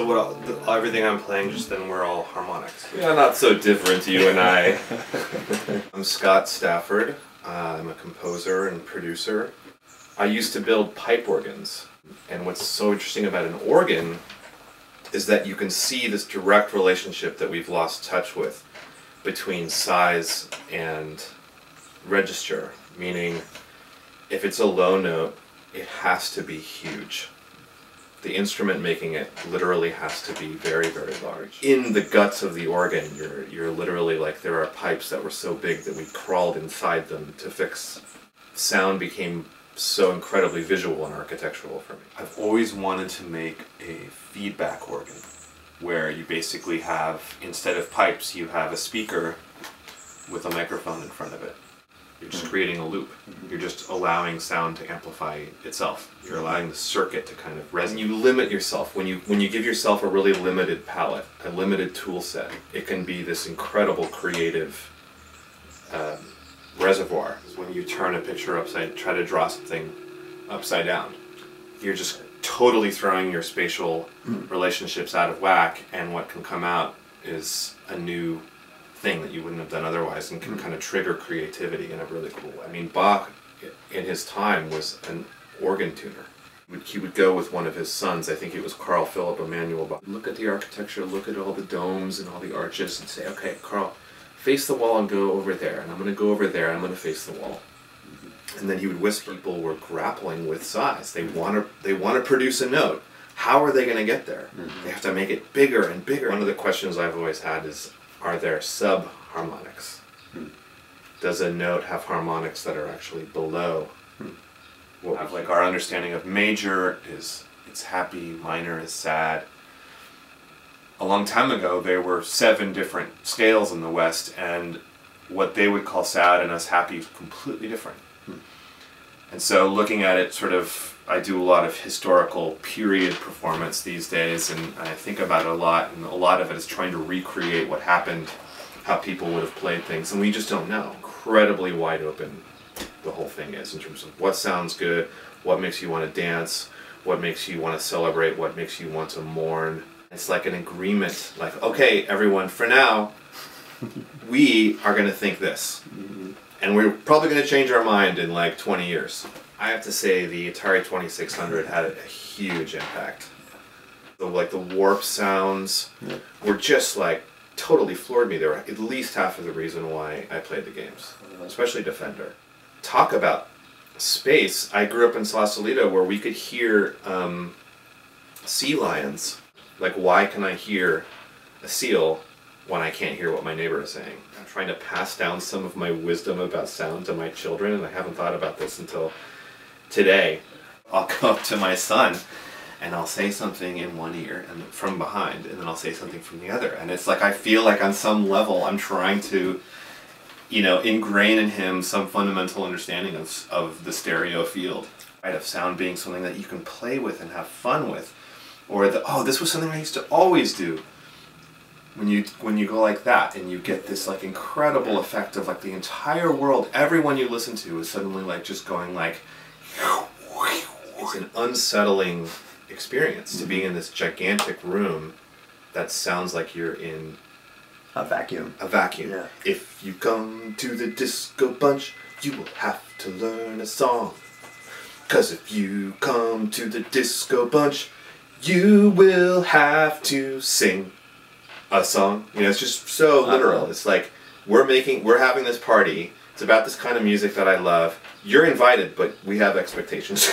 So everything I'm playing, just then we're all harmonics. Yeah, not so different, you and I. I'm Scot Stafford. I'm a composer and producer. I used to build pipe organs, and what's so interesting about an organ is that you can see this direct relationship that we've lost touch with between size and register, meaning if it's a low note, it has to be huge. The instrument making it literally has to be very, very large. In the guts of the organ, you're literally like, there are pipes that were so big that we crawled inside them to fix. Sound became so incredibly visual and architectural for me. I've always wanted to make a feedback organ where you basically have, instead of pipes, you have a speaker with a microphone in front of it. You're just creating a loop. You're just allowing sound to amplify itself. You're allowing the circuit to kind of resonate. You limit yourself. When you give yourself a really limited palette, a limited tool set, it can be this incredible creative reservoir. When you turn a picture try to draw something upside down, you're just totally throwing your spatial relationships out of whack, and what can come out is a new thing that you wouldn't have done otherwise, and can kind of trigger creativity in a really cool way. I mean, Bach in his time was an organ tuner. He would go with one of his sons, I think it was Carl Philipp Emanuel Bach. Look at the architecture, look at all the domes and all the arches, and say, okay, Carl, face the wall and go over there, and I'm going to go over there, and I'm going to face the wall. And then he would whisper. People were grappling with size. They want to produce a note. How are they going to get there? They have to make it bigger and bigger. One of the questions I've always had is, are there sub-harmonics? Does a note have harmonics that are actually below? What we have, like, our understanding of major is it's happy, minor is sad. A long time ago, there were 7 different scales in the West, and what they would call sad and us happy is completely different. And so looking at it sort of, I do a lot of historical period performance these days, and I think about it a lot, and a lot of it is trying to recreate what happened, how people would have played things, and we just don't know. Incredibly wide open the whole thing is in terms of what sounds good, what makes you want to dance, what makes you want to celebrate, what makes you want to mourn. It's like an agreement, like, okay, everyone, for now, we are going to think this. And we're probably going to change our mind in like 20 years. I have to say the Atari 2600 had a huge impact. The warp sounds were just like totally floored me. They were at least half of the reason why I played the games, especially Defender. Talk about space. I grew up in Sausalito where we could hear sea lions. Like, why can I hear a seal when I can't hear what my neighbor is saying? I'm trying to pass down some of my wisdom about sound to my children, and I haven't thought about this until today. I'll go up to my son and I'll say something in one ear and from behind, and then I'll say something from the other. And it's like, I feel like on some level I'm trying to, you know, ingrain in him some fundamental understanding of the stereo field, right? Of sound being something that you can play with and have fun with. Or oh, this was something I used to always do. When you go like that, and you get this like incredible effect of like the entire world, everyone you listen to is suddenly like just going like, it's an unsettling experience to be in this gigantic room that sounds like you're in a vacuum. A vacuum. Yeah. If you come to the disco bunch, you will have to learn a song. 'Cause if you come to the disco bunch, you will have to sing a song. You know, it's just so literal. It's like, we're having this party. It's about this kind of music that I love. You're invited, but we have expectations.